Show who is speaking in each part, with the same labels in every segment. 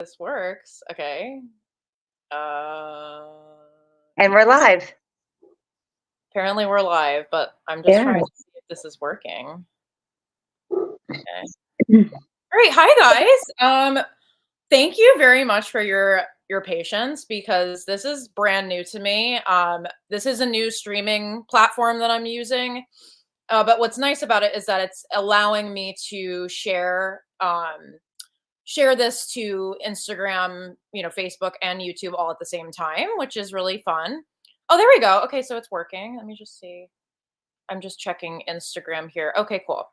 Speaker 1: This works. Okay. Uh,
Speaker 2: And we're live.
Speaker 1: Apparently we're live, but I'm just
Speaker 2: Yeah.
Speaker 1: trying to see if this is working. Okay. All right. Hi guys. Thank you very much for your patience because this is brand new to me. This is a new streaming platform that I'm using. But what's nice about it is that it's allowing me to share this to Instagram, Facebook and YouTube all at the same time, which is really fun. Oh, there we go. Okay, so it's working. Let me just see. I'm just checking Instagram here. Okay, cool.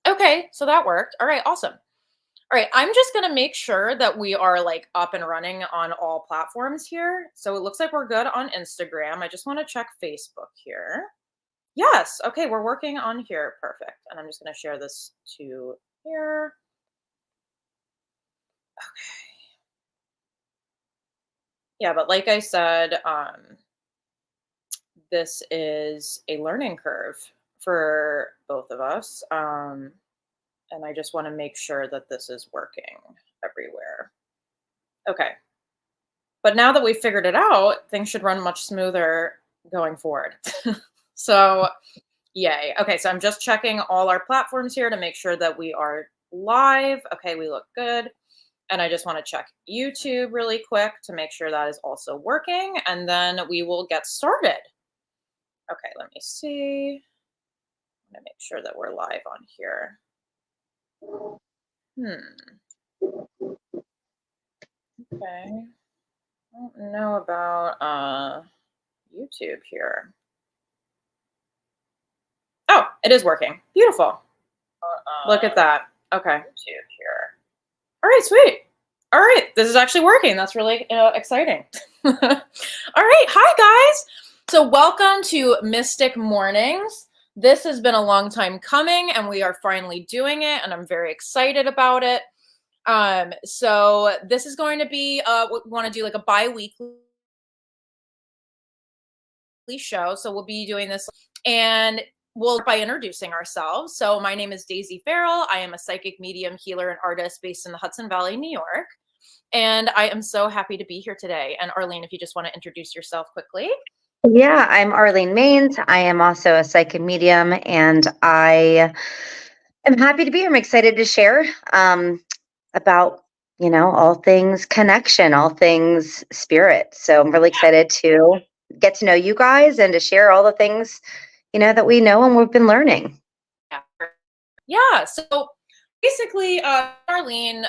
Speaker 1: Okay, so that worked. All right, awesome. All right, I'm just going to make sure that we are like up and running on all platforms here. So it looks like we're good on Instagram. I just want to check Facebook here. Yes. Okay, we're working on here. Perfect. And I'm just going to share this to here. Okay. Yeah, but like I said, this is a learning curve for both of us. And I just want to make sure that this is working everywhere. Okay. But now that we've figured it out, things should run much smoother going forward. So, yay. Okay, so I'm just checking all our platforms here to make sure that we are live. Okay, we look good. And I just want to check YouTube really quick to make sure that is also working. And then we will get started. Okay, let me see. I'm going to make sure that we're live on here. Okay. I don't know about YouTube here. Oh, it is working. Beautiful. Look at that. Okay. YouTube here. All right, sweet. All right, this is actually working. That's really exciting. All right, hi guys. So welcome to Mystic Mornings. This has been a long time coming and we are finally doing it and I'm very excited about it. So this is going to be we want to do like a bi-weekly show. So we'll be doing this and we'll by introducing ourselves. So my name is Daisy Farrell. I am a psychic medium, healer, and artist based in the Hudson Valley, New York. And I am so happy to be here today. And Arlene, if you just want to introduce yourself quickly.
Speaker 2: Yeah, I'm Arlene Maines. I am also a psychic medium, and I am happy to be here. I'm excited to share about, all things connection, all things spirit. So I'm really excited to get to know you guys and to share all the things, that we know and we've been learning.
Speaker 1: Yeah. So basically, Arlene,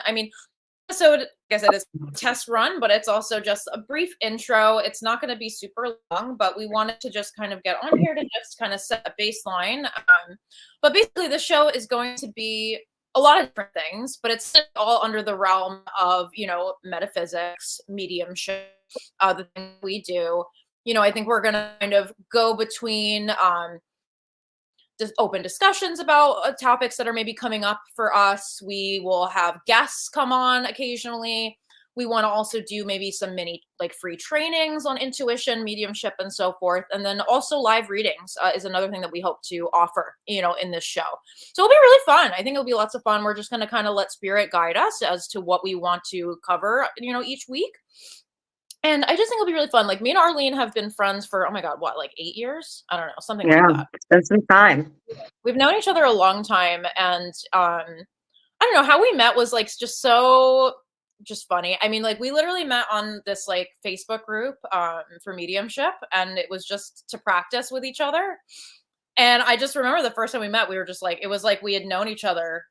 Speaker 1: episode, like I said, is a test run, but it's also just a brief intro. It's not going to be super long, but we wanted to just kind of get on here to just kind of set a baseline. But basically, the show is going to be a lot of different things, but it's all under the realm of, metaphysics, mediumship, the thing we do. I think we're going to kind of go between just open discussions about topics that are maybe coming up for us. We will have guests come on occasionally. We want to also do maybe some mini like free trainings on intuition, mediumship, and so forth. And then also live readings is another thing that we hope to offer, in this show. So it'll be really fun. I think it'll be lots of fun. We're just going to kind of let spirit guide us as to what we want to cover, each week. And I just think it'll be really fun. Like me and Arlene have been friends for, oh my God, what, like 8 years? I don't know, something like that.
Speaker 2: It's been some time.
Speaker 1: We've known each other a long time. And I don't know, how we met was like just so just funny. Like we literally met on this like Facebook group for mediumship. And it was just to practice with each other. And I just remember the first time we met, we were just like, it was like we had known each other.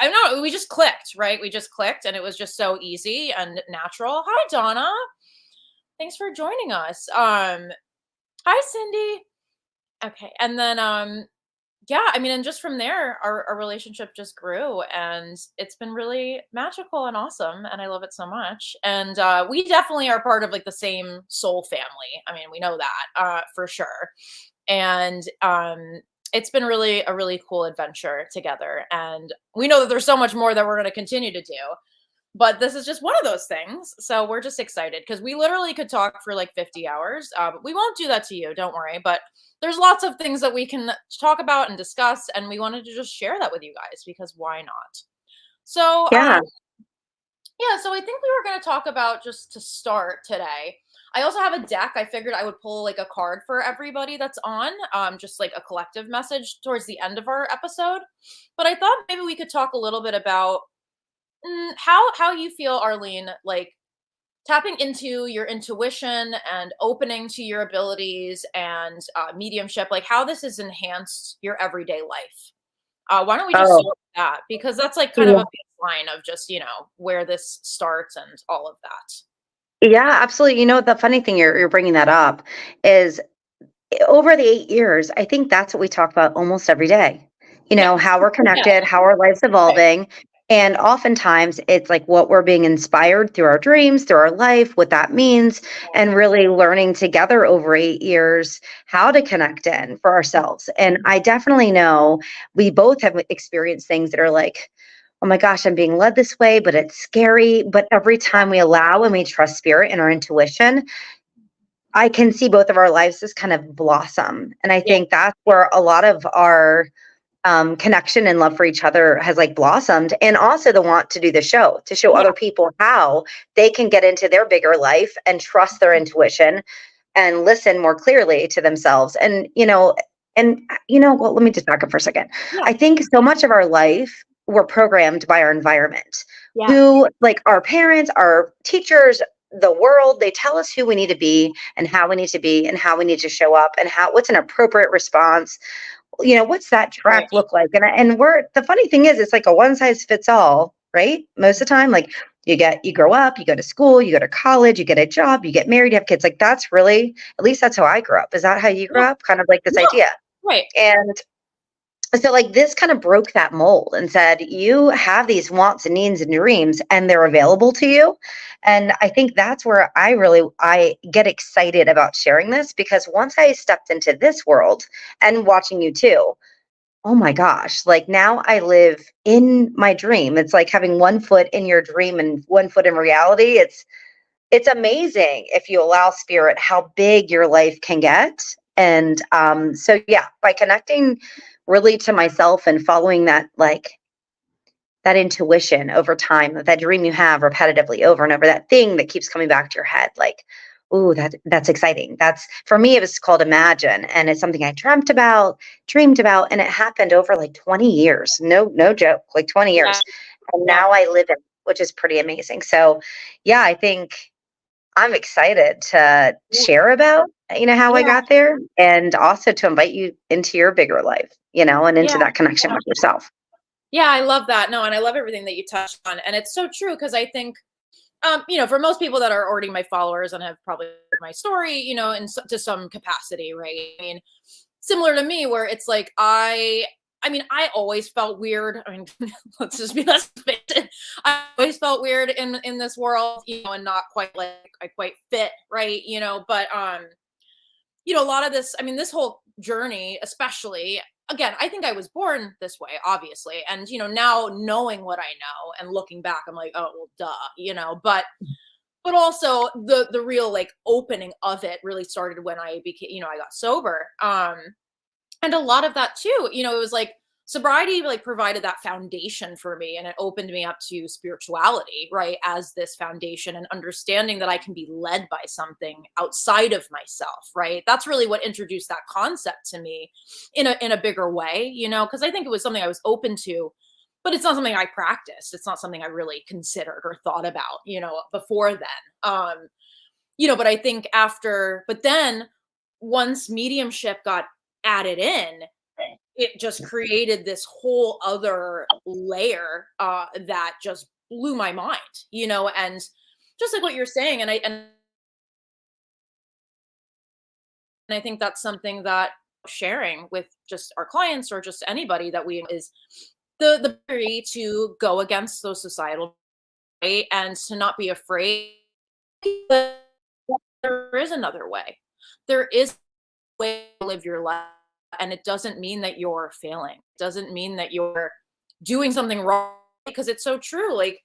Speaker 1: I don't know, we just clicked, right? We just clicked and it was just so easy and natural. Hi, Donna. Thanks for joining us. Hi, Cindy. Okay. And then, yeah, and just from there, our relationship just grew and it's been really magical and awesome. And I love it so much. And we definitely are part of like the same soul family. We know that for sure. And it's been really a really cool adventure together. And we know that there's so much more that we're going to continue to do. But this is just one of those things. So we're just excited because we literally could talk for like 50 hours. But we won't do that to you. Don't worry. But there's lots of things that we can talk about and discuss. And we wanted to just share that with you guys because why not? So,
Speaker 2: Yeah.
Speaker 1: Yeah, so I think we were going to talk about, just to start today. I also have a deck. I figured I would pull like a card for everybody that's on, just like a collective message towards the end of our episode. But I thought maybe we could talk a little bit about how you feel, Arlene, like tapping into your intuition and opening to your abilities and mediumship, like how this has enhanced your everyday life. Why don't we just
Speaker 2: Oh,
Speaker 1: start with that? Because that's like kind of a
Speaker 2: yeah.
Speaker 1: baseline of just, where this starts and all of that.
Speaker 2: Yeah, absolutely. The funny thing you're bringing that up is over the 8 years, I think that's what we talk about almost every day.
Speaker 1: Yeah.
Speaker 2: How we're
Speaker 1: Yeah.
Speaker 2: connected, how our life's
Speaker 1: Right.
Speaker 2: evolving. And oftentimes it's like what we're being inspired through our dreams, through our life, what that means, and really learning together over 8 years how to connect in for ourselves. And I definitely know we both have experienced things that are like, oh my gosh, I'm being led this way, but it's scary. But every time we allow and we trust spirit and our intuition, I can see both of our lives just kind of blossom. And I
Speaker 1: Yeah.
Speaker 2: think that's where a lot of our connection and love for each other has like blossomed. And also the want to do the show, to show
Speaker 1: Yeah.
Speaker 2: other people how they can get into their bigger life and trust their intuition and listen more clearly to themselves. Well, let me just back up for a second.
Speaker 1: Yeah.
Speaker 2: I think so much of our life we're programmed by our environment.
Speaker 1: Yeah.
Speaker 2: Who, like our parents, our teachers, the world, they tell us who we need to be and how we need to be and how we need to show up and how what's an appropriate response. What's that
Speaker 1: Right.
Speaker 2: track look like? And we're the funny thing is it's like a one size fits all, right? Most of the time, like you grow up, you go to school, you go to college, you get a job, you get married, you have kids. Like that's really, at least that's how I grew up. Is that how you grew
Speaker 1: Yeah.
Speaker 2: up? Kind of like this
Speaker 1: Yeah.
Speaker 2: idea.
Speaker 1: Right.
Speaker 2: And so like this kind of broke that mold and said you have these wants and needs and dreams and they're available to you. And I think that's where I get excited about sharing this, because once I stepped into this world and watching you too, oh my gosh, like now I live in my dream. It's like having one foot in your dream and one foot in reality. It's amazing if you allow spirit how big your life can get. And so yeah, by connecting really to myself and following that, like that intuition over time, that dream you have repetitively over and over, that thing that keeps coming back to your head, like, ooh, that's exciting. That's for me, it was called Imagine. And it's something I dreamed about, and it happened over like 20 years. No joke, like 20
Speaker 1: Yeah.
Speaker 2: years. And
Speaker 1: Yeah.
Speaker 2: now I live it, which is pretty amazing. So yeah, I think I'm excited to
Speaker 1: Yeah.
Speaker 2: share about, how I
Speaker 1: Yeah.
Speaker 2: got there, and also to invite you into your bigger life, and into
Speaker 1: Yeah.
Speaker 2: that connection with yourself.
Speaker 1: Yeah. I love that. No, and I love everything that you touched on. And it's so true because I think, for most people that are already my followers and have probably heard my story, to some capacity, right? I mean, similar to me, where it's like I always felt weird. I mean, let's face it. I always felt weird in this world, and not quite like I quite fit, right? But a lot of this, I mean, this whole journey, especially, again, I think I was born this way, obviously. And, now knowing what I know and looking back, I'm like, oh, well, duh, but also the real like opening of it really started when I became, I got sober. And a lot of that too, it was like sobriety like provided that foundation for me, and it opened me up to spirituality, right, as this foundation, and understanding that I can be led by something outside of myself, right? That's really what introduced that concept to me in a bigger way, because I think it was something I was open to, but it's not something I practiced. It's not something I really considered or thought about, before then. But I think but then once mediumship got added in, it just created this whole other layer that just blew my mind, and just like what you're saying, and I think that's something that sharing with just our clients or just anybody that we is the ability to go against those societal, right, and to not be afraid that there is another way. There is a way to live your life, and it doesn't mean that you're failing. It doesn't mean that you're doing something wrong, because it's so true. Like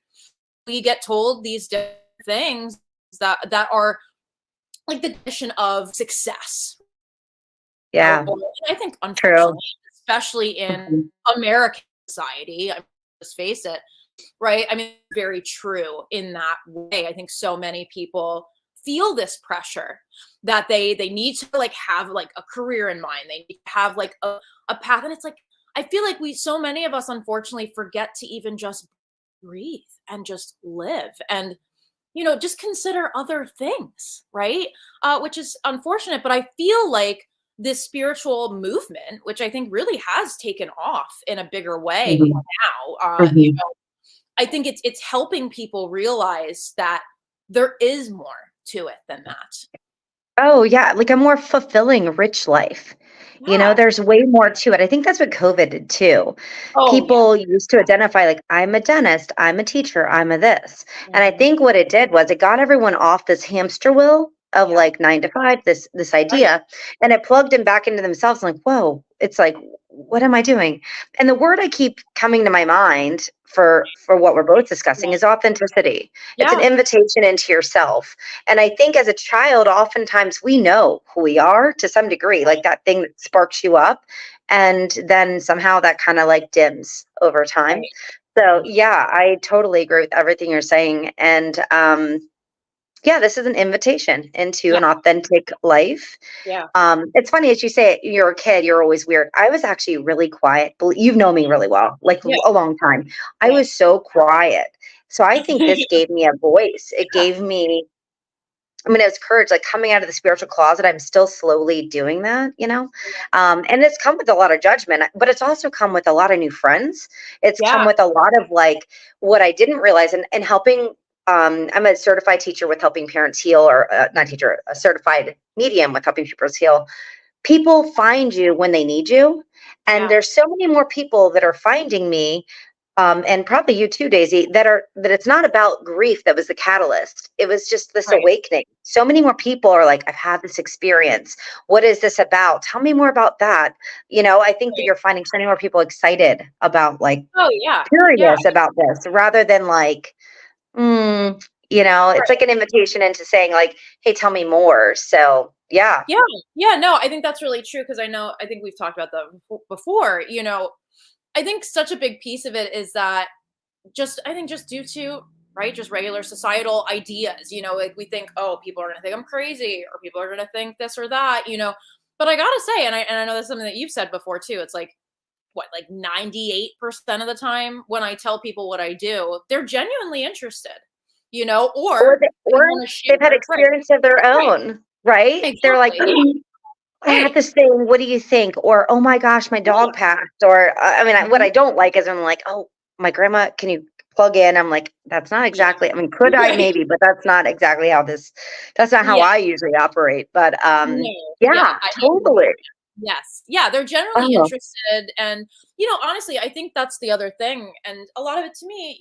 Speaker 1: we get told these different things that are like the definition of success.
Speaker 2: Yeah,
Speaker 1: I think
Speaker 2: true.
Speaker 1: unfortunately, especially in
Speaker 2: Mhm.
Speaker 1: American society, let's face it, right? I mean, very true in that way. I think so many people feel this pressure that they need to like have like a career in mind. They need to have like a path. And it's like, I feel like so many of us unfortunately forget to even just breathe and just live and, just consider other things, right? Which is unfortunate, but I feel like this spiritual movement, which I think really has taken off in a bigger way
Speaker 2: Mhm.
Speaker 1: now,
Speaker 2: Mhm.
Speaker 1: I think it's helping people realize that there is more to it than that.
Speaker 2: Oh, yeah, like a more fulfilling, rich life.
Speaker 1: Yeah.
Speaker 2: There's way more to it. I think that's what COVID did too.
Speaker 1: Oh, yeah.
Speaker 2: People used to identify like, I'm a dentist, I'm a teacher, I'm a this. And I
Speaker 1: Mhm.
Speaker 2: think what it did was it got everyone off this hamster wheel of
Speaker 1: Yeah.
Speaker 2: like 9 to 5, this
Speaker 1: Right.
Speaker 2: idea, and it plugged them back into themselves like, whoa, it's like, what am I doing? And the word I keep coming to my mind for what we're both discussing
Speaker 1: Yeah.
Speaker 2: is authenticity. It's an
Speaker 1: Yeah.
Speaker 2: invitation into yourself. And I think as a child, oftentimes we know who we are to some degree, like
Speaker 1: Right.
Speaker 2: that thing that sparks you up. And then somehow that kind of like dims over time.
Speaker 1: Right.
Speaker 2: So,
Speaker 1: Mhm.
Speaker 2: yeah, I totally agree with everything you're saying. And yeah, this is an invitation into
Speaker 1: Yeah.
Speaker 2: an authentic life.
Speaker 1: Yeah.
Speaker 2: It's funny as you say, you're a kid, you're always weird. I was actually really quiet. You've known me really well, like
Speaker 1: Yeah.
Speaker 2: a long time. I
Speaker 1: Yeah.
Speaker 2: was so quiet. So I think this gave me a voice. It gave me, I mean, it was courage, like coming out of the spiritual closet. I'm still slowly doing that. And it's come with a lot of judgment, but it's also come with a lot of new friends. It's come
Speaker 1: Yeah.
Speaker 2: with a lot of like what I didn't realize and helping. I'm a certified teacher with helping parents heal, or not teacher, a certified medium with helping people heal. People find you when they need you. And
Speaker 1: Yeah.
Speaker 2: there's so many more people that are finding me, and probably you too, Daisy, that it's not about grief that was the catalyst. It was just this
Speaker 1: Right.
Speaker 2: awakening. So many more people are like, I've had this experience. What is this about? Tell me more about that. I think that
Speaker 1: Right.
Speaker 2: you're finding so many more people excited about, like,
Speaker 1: Oh, yeah. Yeah.
Speaker 2: curious about this rather than like, mm, it's like
Speaker 1: Right.
Speaker 2: an invitation into saying, like, hey, tell me more. So, yeah.
Speaker 1: Yeah. Yeah. No, I think that's really true because I think we've talked about that before. I think such a big piece of it is that I think just due to, right, just regular societal ideas, like we think, oh, people are gonna think I'm crazy or people are gonna think this or that. But I gotta say, and I know that's something that you've said before too, it's like what, like 98% of the time when I tell people what I do, they're genuinely interested,
Speaker 2: Or
Speaker 1: or
Speaker 2: they
Speaker 1: they
Speaker 2: or
Speaker 1: want to
Speaker 2: they've had
Speaker 1: share, right,
Speaker 2: experience of their
Speaker 1: right,
Speaker 2: own, right? They're like,
Speaker 1: exactly. Yeah,
Speaker 2: I had
Speaker 1: right.
Speaker 2: this thing. What do you think? Or, oh my gosh, my
Speaker 1: Yeah.
Speaker 2: dog passed. Or, I mean, what
Speaker 1: Mhm.
Speaker 2: I don't like is when I'm like, oh, my grandma, can you plug in? I'm like, that's not
Speaker 1: Yeah.
Speaker 2: exactly, I mean, could I
Speaker 1: Right.
Speaker 2: maybe, but that's not exactly that's not how
Speaker 1: Yeah.
Speaker 2: I usually operate. But
Speaker 1: No. Yeah.
Speaker 2: yeah,
Speaker 1: I agree.
Speaker 2: totally.
Speaker 1: Yes. Yeah, they're generally
Speaker 2: Oh,
Speaker 1: interested. And, honestly, I think that's the other thing. And a lot of it to me,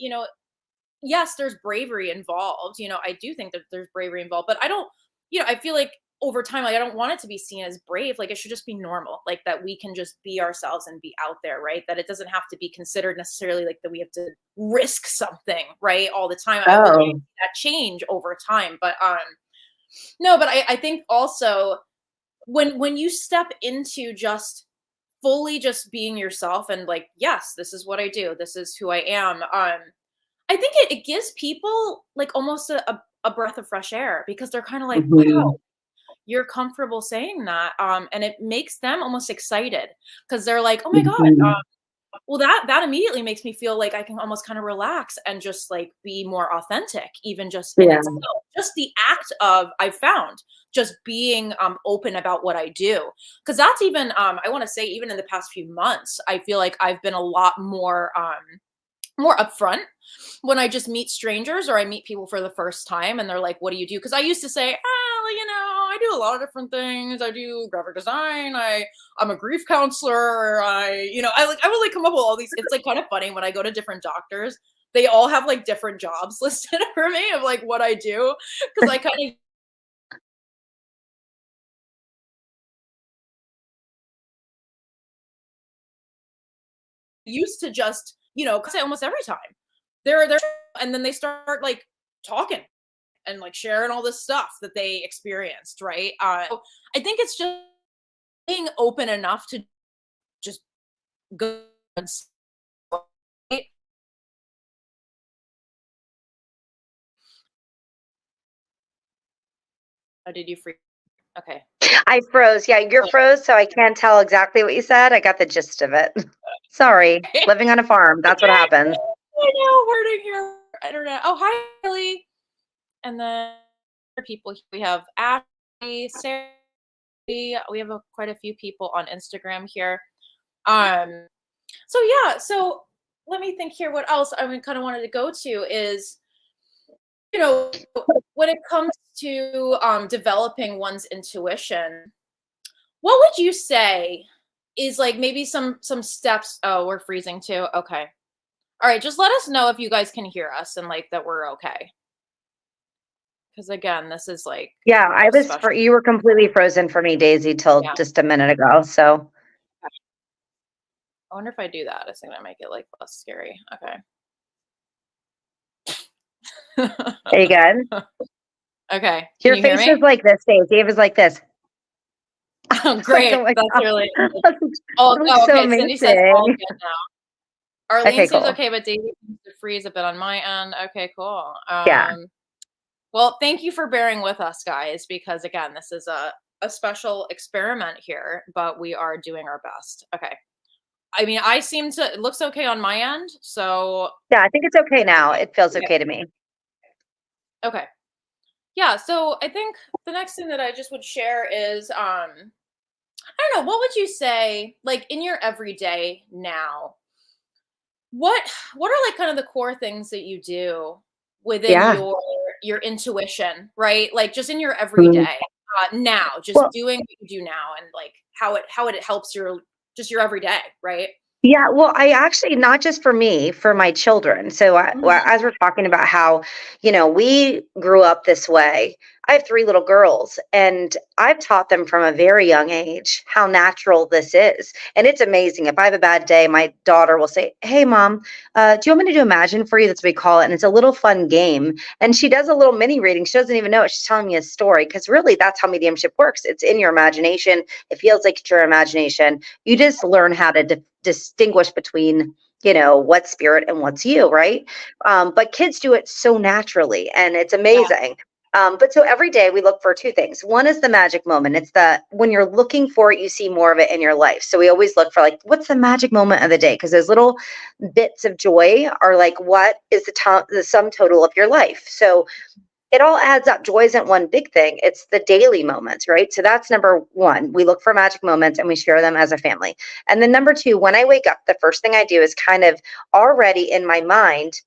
Speaker 1: yes, there's bravery involved. I do think that there's bravery involved, but I don't, I feel like over time, like I don't want it to be seen as brave. Like it should just be normal, like that we can just be ourselves and be out there, right? That it doesn't have to be considered necessarily like that we have to risk something, right? All the time. I would like
Speaker 2: oh.
Speaker 1: that change over time. But no, but I think also when you step into just fully just being yourself and like, yes, this is what I do, this is who I am. I think it gives people like almost a breath of fresh air because they're kind of like, wow,
Speaker 2: Mhm,
Speaker 1: you're comfortable saying that. And it makes them almost excited because they're like, oh my God,
Speaker 2: mhm.
Speaker 1: well, that immediately makes me feel like I can almost kind of relax and just like be more authentic, even just in
Speaker 2: Yeah.
Speaker 1: itself. Just the act of I found just being open about what I do. Because that's even I want to say even in the past few months, I feel like I've been a lot more upfront when I just meet strangers or I meet people for the first time and they're like, "What do you do?" Because I used to say, well, I do a lot of different things. I do graphic design. I'm a grief counselor. I will like come up with all these. It's like kind of funny when I go to different doctors. They all have like different jobs listed for me of like what I do because I kind of used to just say almost every time they're and then they start like talking and like sharing all this stuff that they experienced, right? So I think it's just being open enough to just go and Oh, did you freeze? Okay.
Speaker 2: I froze. Yeah, you're froze, so I can't tell exactly what you said. I got the gist of it. Sorry. Living on a farm, that's what
Speaker 1: Okay.
Speaker 2: happens.
Speaker 1: I know, wording here. Internet. Oh, hi, Haley. And then other people. We have Ashley, Sarah. We have quite a few people on Instagram here. Um. So yeah. So let me think here. What else kind of wanted to go to is, you know, when it comes to developing one's intuition, what would you say is like maybe some steps? Oh, we're freezing too. Okay. All right, just let us know if you guys can hear us and like that we're okay. Because again, this is like
Speaker 2: Yeah, I
Speaker 1: a
Speaker 2: was
Speaker 1: special.
Speaker 2: for you were completely frozen for me, Daisy, till
Speaker 1: Yeah.
Speaker 2: just a minute ago. So
Speaker 1: I wonder if I do that. I think that might get like less scary. Okay.
Speaker 2: there you go.
Speaker 1: Okay. Can
Speaker 2: Your
Speaker 1: you hear
Speaker 2: face was
Speaker 1: me?
Speaker 2: like this, Daisy. It was like this.
Speaker 1: Oh,
Speaker 2: Like, oh
Speaker 1: great.
Speaker 2: my
Speaker 1: That's
Speaker 2: God.
Speaker 1: really.
Speaker 2: That looks so
Speaker 1: Okay. Cindy says all
Speaker 2: amazing.
Speaker 1: good now. Arlene
Speaker 2: Okay,
Speaker 1: seems
Speaker 2: cool.
Speaker 1: okay, but Daisy seems to freeze a bit on my end. Okay, cool.
Speaker 2: Yeah.
Speaker 1: Well, thank you for bearing with us, guys, because again, this is a special experiment here, but we are doing our best. Okay. I mean, it looks okay on my end. So,
Speaker 2: Yeah, I think it's okay now. It feels
Speaker 1: okay.
Speaker 2: okay to me.
Speaker 1: Okay. Yeah. So I think the next thing that I just would share is, I don't know, what would you say, like in your everyday now, what, what are like kind of the core things that you do within
Speaker 2: Yeah.
Speaker 1: your intuition, right? Like just in your
Speaker 2: Mhm.
Speaker 1: everyday, now, just
Speaker 2: Well,
Speaker 1: doing what you do now and like how it helps just your everyday, right?
Speaker 2: yeah, well, I actually not just for me, for my children. So,
Speaker 1: Mhm.
Speaker 2: as we're talking about how, we grew up this way. I have three little girls, and I've taught them from a very young age how natural this is. And it's amazing. If I have a bad day, my daughter will say, "Hey, mom, do you want me to do Imagine for you?" That's what we call it, and it's a little fun game. And she does a little mini reading. She doesn't even know it. She's telling me a story because really, that's how mediumship works. It's in your imagination. It feels like it's your imagination. You just learn how to distinguish between what's spirit and what's you, right? But kids do it so naturally, and it's
Speaker 1: Yeah.
Speaker 2: amazing. But so every day we look for two things. One is the magic moment. It's the when you're looking for it, you see more of it in your life. So we always look for like, what's the magic moment of the day? Because those little bits of joy are like, what is the sum total of your life? So it all adds up. Joy isn't one big thing, it's the daily moments, right? So that's number one. We look for magic moments and we share them as a family. And then number two, when I wake up, the first thing I do is kind of already in my mind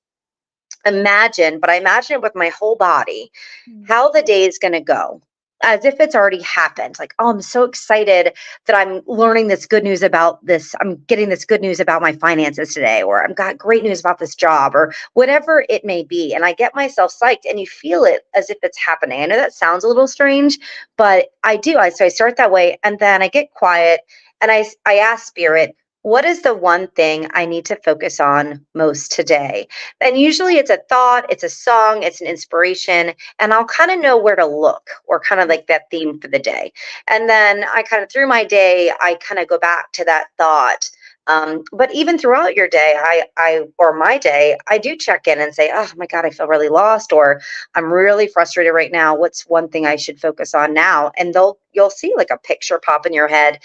Speaker 2: imagine, but I imagine it with my whole body,
Speaker 1: Mm.
Speaker 2: how the day is going to go. As if it's already happened. Like, oh, I'm so excited that I'm learning this good news about this. I'm getting this good news about my finances today, or I've got great news about this job, or whatever it may be. And I get myself psyched, and you feel it as if it's happening. I know that sounds a little strange, but I do. So I start that way, and then I get quiet, and I ask Spirit, what is the one thing I need to focus on most today? And usually it's a thought, it's a song, it's an inspiration, and I'll kind of know where to look or kind of like that theme for the day. And then I kind of through my day, I kind of go back to that thought. But even throughout your day, or my day, I do check in and say, "Oh my God, I feel really lost," or "I'm really frustrated right now. What's one thing I should focus on now?" And you'll see like a picture pop in your head.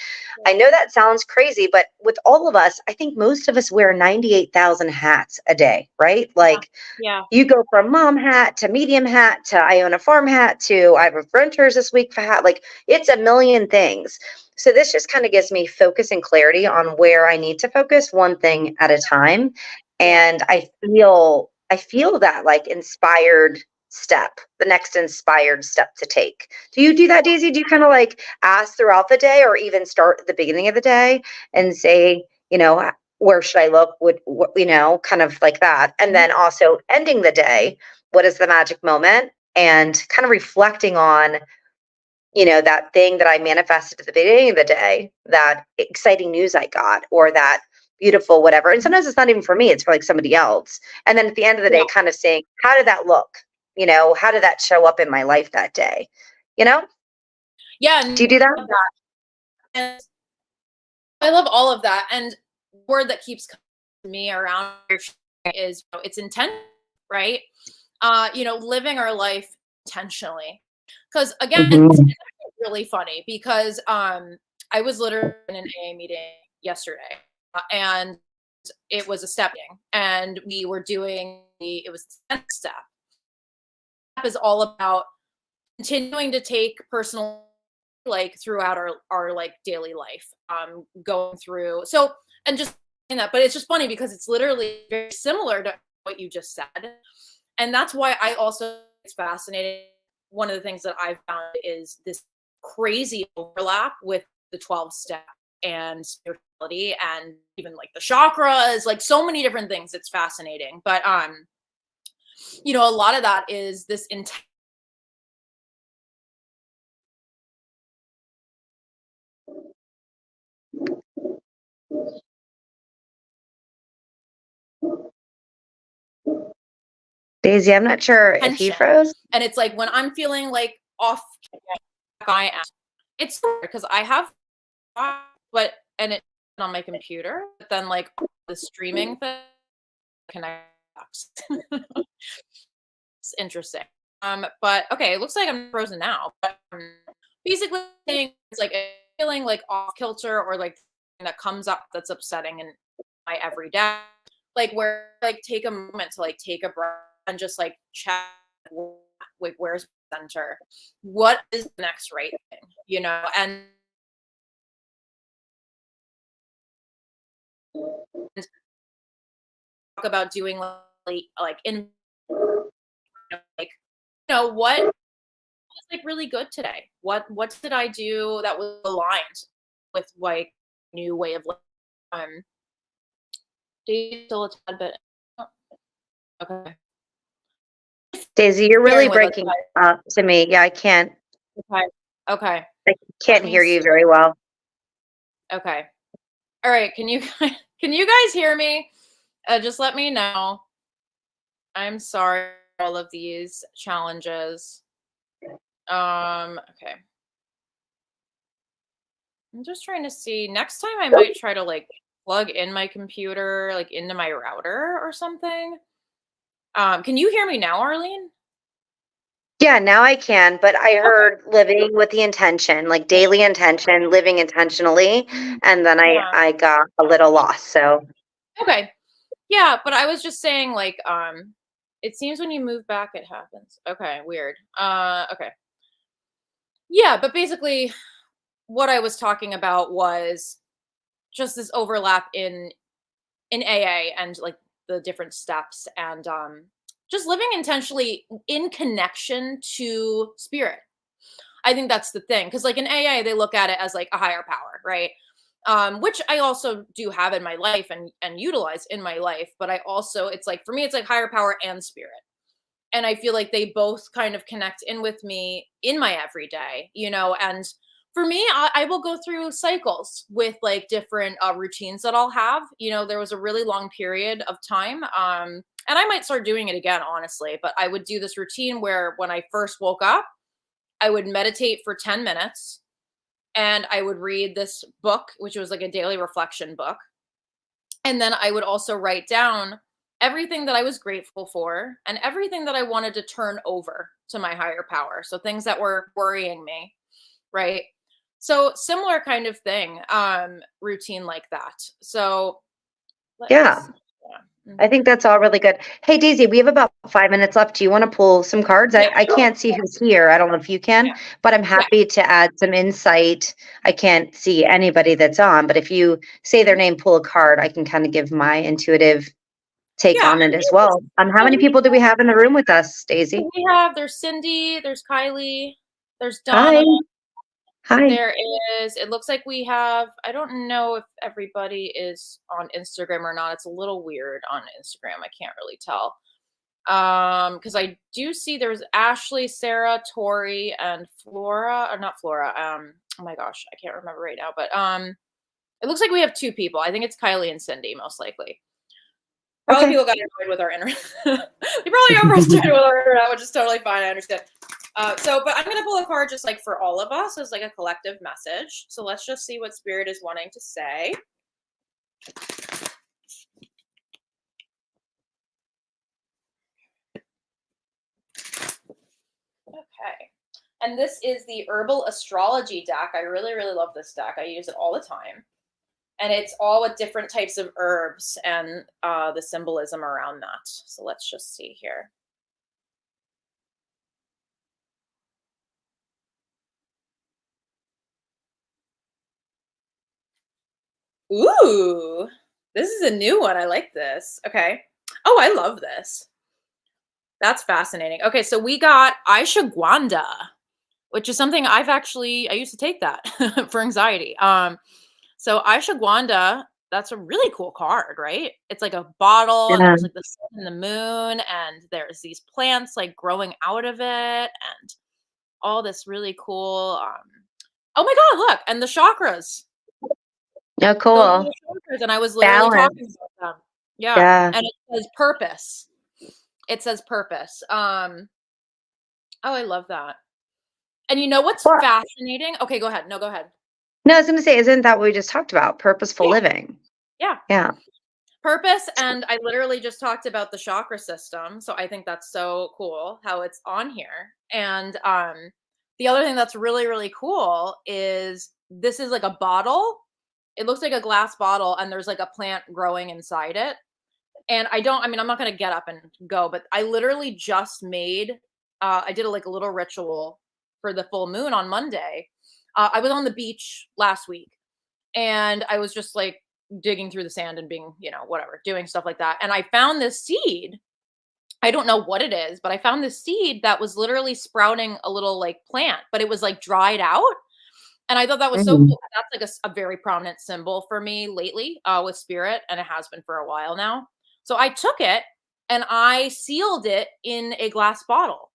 Speaker 2: I know that sounds crazy, but with all of us, I think most of us wear 98,000 hats a day, right?
Speaker 1: Yeah.
Speaker 2: Like
Speaker 1: Yeah.
Speaker 2: you go from mom hat to medium hat to I own a farm hat to I have renters this week for hat. Like it's a million things. So this just kind of gives me focus and clarity on where I need to focus one thing at a time.
Speaker 1: Yeah.
Speaker 2: And I feel that like inspired step, the next inspired step to take. Do you do that, Daisy? Do you kind of like ask throughout the day or even start at the beginning of the day and say, where should I look? Kind of like that. And
Speaker 1: Mhm.
Speaker 2: then also ending the day, what is the magic moment? And kind of reflecting on, that thing that I manifested at the beginning of the day, that exciting news I got, or that beautiful whatever. And sometimes it's not even for me, it's for like somebody else. And then at the end of the
Speaker 1: Yeah.
Speaker 2: day, kind of saying, how did that look? How did that show up in my life that day? You know,
Speaker 1: Yeah.
Speaker 2: do you
Speaker 1: And
Speaker 2: do that?
Speaker 1: and I love all of that. And the word that keeps coming to me around your is it's intent, right? Living our life intentionally. Because again, it's
Speaker 2: Mhm.
Speaker 1: really funny because I was literally in an AA meeting yesterday, and it was a step meeting, and we were doing it was the 10th step. Step is all about continuing to take personal like throughout our like daily life, going through and just in that, but it's just funny because it's literally very similar to what you just said, and that's why I also it's fascinating. One of the things that I've found is this crazy overlap with the 12 step and spirituality and even like the chakras, like so many different things. It's fascinating, but a lot of that is this intense.
Speaker 2: Daisy, I'm not sure if you
Speaker 1: Tension.
Speaker 2: froze.
Speaker 1: And it's like when I'm feeling like off, I am. It's because I have, but and it on my computer, but then like the streaming thing connects. It's interesting. But okay, it looks like I'm frozen now. But basically, it's like feeling like off kilter or like that comes up that's upsetting in my everyday, like where like take a moment to like take a breath and just like check like where's the center, what is the next right thing, and talk about doing like in like what was like really good today. What did I do that was aligned with like new way of living? Do you still a tad bit? Oh, okay,
Speaker 2: Daisy, you're really
Speaker 1: bearing with us,
Speaker 2: breaking up to me. Yeah,
Speaker 1: okay, okay.
Speaker 2: I
Speaker 1: Let
Speaker 2: can't
Speaker 1: me
Speaker 2: hear you
Speaker 1: see.
Speaker 2: very well.
Speaker 1: Okay, all right. Can you can you guys hear me? Just let me know. I'm sorry for all of these challenges. Okay. I'm just trying to see. Next time I might try to like plug in my computer like into my router or something. Can you hear me now, Arlene?
Speaker 2: Yeah, now I can, but I
Speaker 1: Okay.
Speaker 2: heard living with the intention, like daily intention, living intentionally, and then I
Speaker 1: Yeah.
Speaker 2: I got a little lost. So,
Speaker 1: Okay. Yeah, but I was just saying like it seems when you move back it happens. Okay, weird. Okay. Yeah, but basically what I was talking about was just this overlap in AA and like the different steps and just living intentionally in connection to spirit. I think that's the thing because like in AA they look at it as like a higher power, right? Which I also do have in my life and utilize in my life, but I also it's like for me it's like higher power and spirit. And I feel like they both kind of connect in with me in my everyday, and for me, I will go through cycles with like different routines that I'll have. There was a really long period of time, and I might start doing it again, honestly. But I would do this routine where when I first woke up, I would meditate for 10 minutes, and I would read this book, which was like a daily reflection book. And then I would also write down everything that I was grateful for and everything that I wanted to turn over to my higher power. So things that were worrying me, right? So similar kind of thing, routine like that. So let me
Speaker 2: yeah,
Speaker 1: see. Yeah.
Speaker 2: I think that's all really good. Hey, Daisy, we have about 5 minutes left. Do you want to pull some cards?
Speaker 1: Yeah.
Speaker 2: I can't see who's here. I don't know if you can,
Speaker 1: Yeah.
Speaker 2: but I'm
Speaker 1: Yeah.
Speaker 2: happy to add some insight. I can't see anybody that's on, but if you say their
Speaker 1: Mhm.
Speaker 2: name, pull a card, I can kind of give my intuitive take
Speaker 1: Yeah.
Speaker 2: on it as well. How
Speaker 1: So
Speaker 2: many people do we have in the room with us, Daisy?
Speaker 1: there's Cindy, there's Kylie, there's
Speaker 2: Hi.
Speaker 1: Donna.
Speaker 2: Hi.
Speaker 1: There is it looks like we have I don't know if everybody is on Instagram or not. It's a little weird on Instagram. I can't really tell. Because I do see there's Ashley, Sarah, Tori, and Flora, or not Flora. Oh my gosh, I can't remember right now, but it looks like we have two people. I think it's Kylie and Cindy, most likely. Probably
Speaker 2: Okay.
Speaker 1: people got annoyed with our internet. We probably got frustrated with our internet, which is totally fine. I understand. But I'm gonna pull a card just like for all of us as like a collective message. So let's just see what Spirit is wanting to say. Okay. And this is the Herbal Astrology deck. I really, really love this deck. I use it all the time. And it's all with different types of herbs and the symbolism around that. So let's just see here. Ooh, this is a new one. I like this. Okay. Oh, I love this. That's fascinating. Okay, so we got ashwagandha, which is something I used to take that for anxiety. So ashwagandha, that's a really cool card, right? It's like a bottle and
Speaker 2: Yeah.
Speaker 1: there's like the sun and the moon and there's these plants like growing out of it and all this really cool oh my god, look, and the chakras.
Speaker 2: Oh,
Speaker 1: Those are
Speaker 2: cool.
Speaker 1: the chakras and I was literally talking
Speaker 2: Balance.
Speaker 1: about them. Yeah,
Speaker 2: Yeah.
Speaker 1: and it says purpose. It says purpose. Oh, I love that. And you know what's
Speaker 2: Well,
Speaker 1: fascinating? Okay, go ahead. No, go ahead.
Speaker 2: no, I was going to say, isn't that what we just talked about? Purposeful
Speaker 1: Yeah,
Speaker 2: living.
Speaker 1: yeah.
Speaker 2: Yeah.
Speaker 1: Purpose, and I literally just talked about the chakra system, so I think that's so cool how it's on here. And the other thing that's really really cool is this is like a bottle. It looks like a glass bottle and there's like a plant growing inside it. And I mean I'm not going to get up and go, but I literally just made I did like a little ritual for the full moon on Monday. I was on the beach last week and I was just like digging through the sand and being, whatever, doing stuff like that. And I found this seed. I don't know what it is, but I found this seed that was literally sprouting a little like plant, but it was like dried out. And I thought that was so
Speaker 2: Mhm.
Speaker 1: cool. That's like a very prominent symbol for me lately with spirit, and it has been for a while now. So I took it and I sealed it in a glass bottle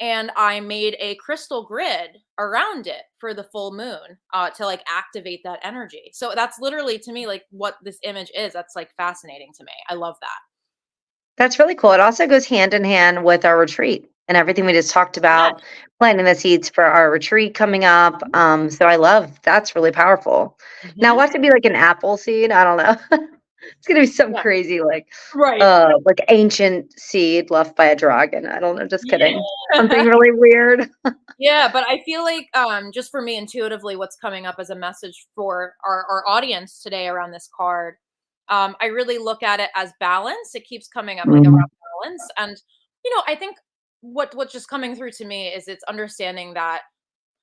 Speaker 1: and I made a crystal grid around it for the full moon to like activate that energy. So that's literally to me like what this image is. That's like fascinating to me. I love that.
Speaker 2: That's really cool. It also goes hand in hand with our retreat and everything we just talked
Speaker 1: Yes.
Speaker 2: about, planting the seeds for our retreat coming up. So I love that's really powerful. Now,
Speaker 1: Hmm.
Speaker 2: watch it be like an apple seed. I don't know. It's gonna be some
Speaker 1: Yeah.
Speaker 2: crazy,
Speaker 1: Right.
Speaker 2: like ancient seed left by a dragon. I don't know. Just kidding. Something
Speaker 1: Yeah.
Speaker 2: really weird.
Speaker 1: Yeah, but I feel like just for me intuitively what's coming up as a message for our audience today around this card, I really look at it as balance. It keeps coming up like
Speaker 2: Mm,
Speaker 1: around balance. And I think what's just coming through to me is it's understanding that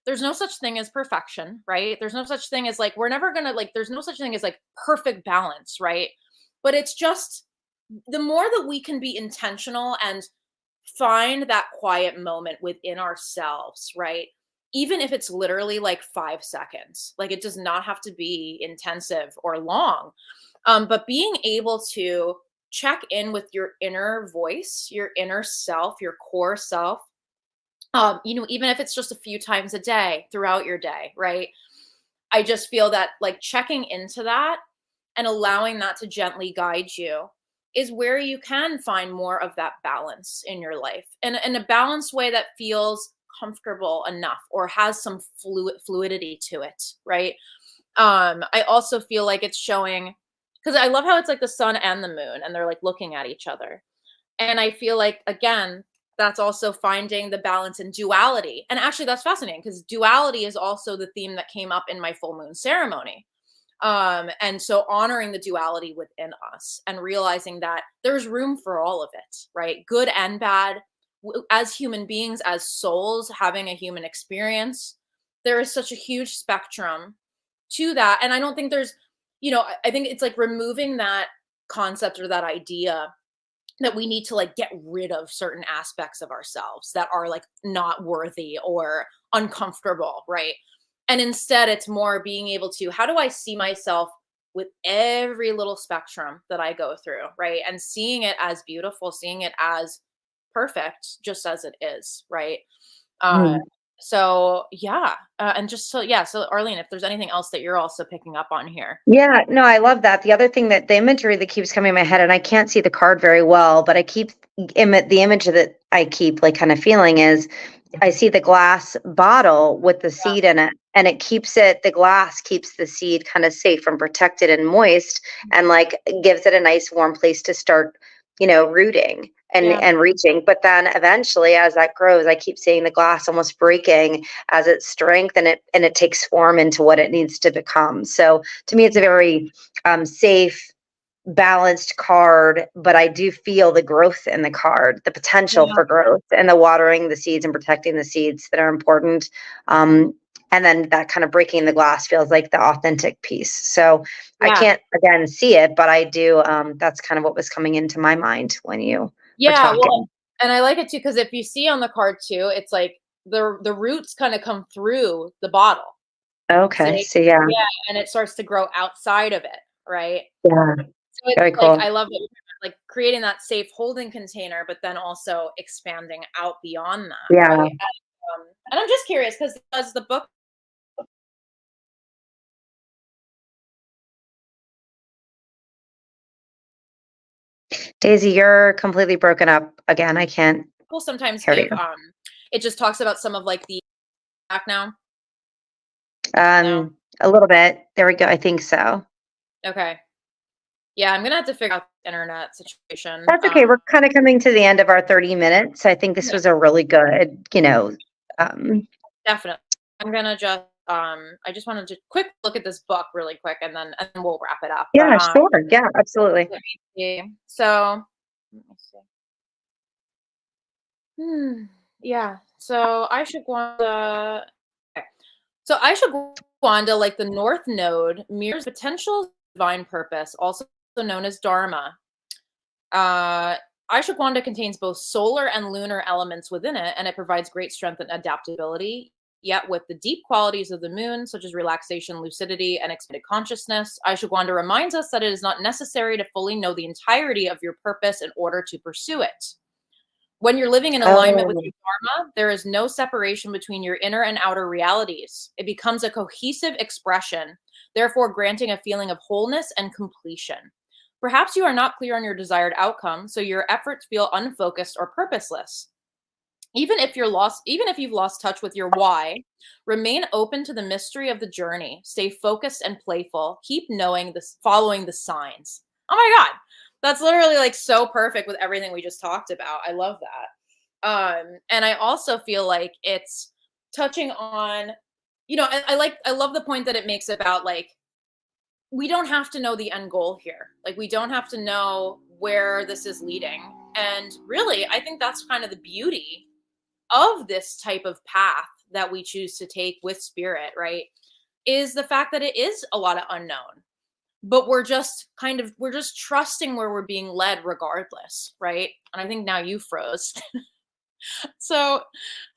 Speaker 1: there's no such thing as perfection, right? There's no such thing as like we're never gonna like there's no such thing as like perfect balance, right? But it's just the more that we can be intentional and find that quiet moment within ourselves, right? Even if it's literally like 5 seconds, like it does not have to be intensive or long. But being able to check in with your inner voice, your inner self, your core self, even if it's just a few times a day throughout your day, right? I just feel that like checking into that and allowing that to gently guide you is where you can find more of that balance in your life and in a balanced way that feels comfortable enough or has some fluidity to it, right? I also feel like it's showing because I love how it's like the sun and the moon and they're like looking at each other. And I feel like, again, that's also finding the balance in duality. And actually, that's fascinating because duality is also the theme that came up in my full moon ceremony. And so honoring the duality within us and realizing that there's room for all of it, right? Good and bad. As human beings, as souls having a human experience, there is such a huge spectrum to that. And I don't think there's, I think it's like removing that concept or that idea that we need to like get rid of certain aspects of ourselves that are like not worthy or uncomfortable, right? And instead it's more being able to how do I see myself with every little spectrum that I go through, right? And seeing it as beautiful, seeing it as perfect just as it is, right? uh
Speaker 2: mm.
Speaker 1: so yeah, and just so yeah, so Arlene, if there's anything else that you're also picking up on here.
Speaker 2: Yeah, no, I love that. The other thing that the imagery that keeps coming in my head, and I can't see the card very well, but I keep the image that I keep like kind of feeling is I see the glass bottle with the
Speaker 1: Yeah.
Speaker 2: seed in it, and it keeps it, the glass keeps the seed kind of safe and protected and moist, and like gives it a nice warm place to start, rooting and
Speaker 1: Yeah.
Speaker 2: and reaching. But then eventually, as that grows, I keep seeing the glass almost breaking as its strength, and it takes form into what it needs to become. So to me, it's a very safe, balanced card, but I do feel the growth in the card, the potential
Speaker 1: Yeah.
Speaker 2: for growth, and the watering the seeds and protecting the seeds that are important. Um, and then that kind of breaking the glass feels like the authentic piece. So I
Speaker 1: Yeah.
Speaker 2: can't again see it, but I do. That's kind of what was coming into my mind when you were
Speaker 1: Yeah, well,
Speaker 2: talking.
Speaker 1: and I like it too because if you see on the card too, it's like the roots kinda come through the bottle.
Speaker 2: Okay.
Speaker 1: See?
Speaker 2: So yeah,
Speaker 1: Yeah, and it starts to grow outside of it, right?
Speaker 2: yeah,
Speaker 1: So it's
Speaker 2: very
Speaker 1: like
Speaker 2: cool.
Speaker 1: I love it, like, creating that safe holding container, but then also expanding out beyond that,
Speaker 2: Yeah.
Speaker 1: right? And I'm just curious because does the book
Speaker 2: Daisy, you're completely broken up again. I can't
Speaker 1: will sometimes
Speaker 2: hear
Speaker 1: give,
Speaker 2: you.
Speaker 1: it just talks about some of, like, the back now? No?
Speaker 2: A little bit. There we go. I think so.
Speaker 1: Okay. Yeah, I'm gonna have to figure out the internet situation.
Speaker 2: That's okay. We're kind of coming to the end of our 30 minutes. I think this
Speaker 1: Yeah,
Speaker 2: was a really good, um,
Speaker 1: definitely. I'm gonna just, I just wanted to quick look at this book really quick, and then we'll wrap it up, but,
Speaker 2: yeah, sure. Yeah, absolutely.
Speaker 1: let me see. So, let me see. Yeah, so Ashwagandha okay. So Ashwagandha, like the North Node, mirrors potential divine purpose, also known as Dharma. Uh, Ashwagandha contains both solar and lunar elements within it, and it provides great strength and adaptability. Yet, with the deep qualities of the moon, such as relaxation, lucidity, and expanded consciousness, Ashwagandha reminds us that it is not necessary to fully know the entirety of your purpose in order to pursue it. When you're living in alignment with
Speaker 2: Oh,
Speaker 1: your dharma, there is no separation between your inner and outer realities. It becomes a cohesive expression, therefore granting a feeling of wholeness and completion. Perhaps you are not clear on your desired outcome, so your efforts feel unfocused or purposeless. Even if you've lost touch with your why, remain open to the mystery of the journey. Stay focused and playful. Keep knowing this, following the signs. Oh my god, that's literally like so perfect with everything we just talked about. I love that. And I also feel like it's touching on, I love the point that it makes about like we don't have to know the end goal here. Like we don't have to know where this is leading. And really, I think that's kind of the beauty of this type of path that we choose to take with spirit, right? Is the fact that it is a lot of unknown, but we're just trusting where we're being led regardless, right? And I think now you froze. So I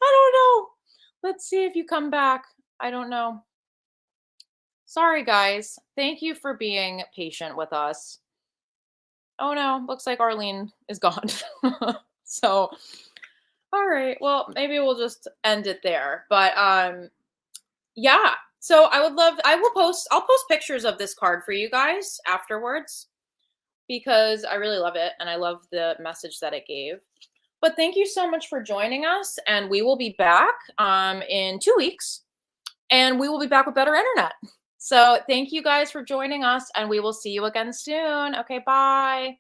Speaker 1: don't know. Let's see if you come back. I don't know. Sorry, guys. Thank you for being patient with us. Oh no, looks like Arlene is gone. So, all right. Well, maybe we'll just end it there. But yeah. So I'll post pictures of this card for you guys afterwards because I really love it and I love the message that it gave. But thank you so much for joining us and we will be back in 2 weeks and we will be back with better internet. So thank you guys for joining us and we will see you again soon. Okay, bye.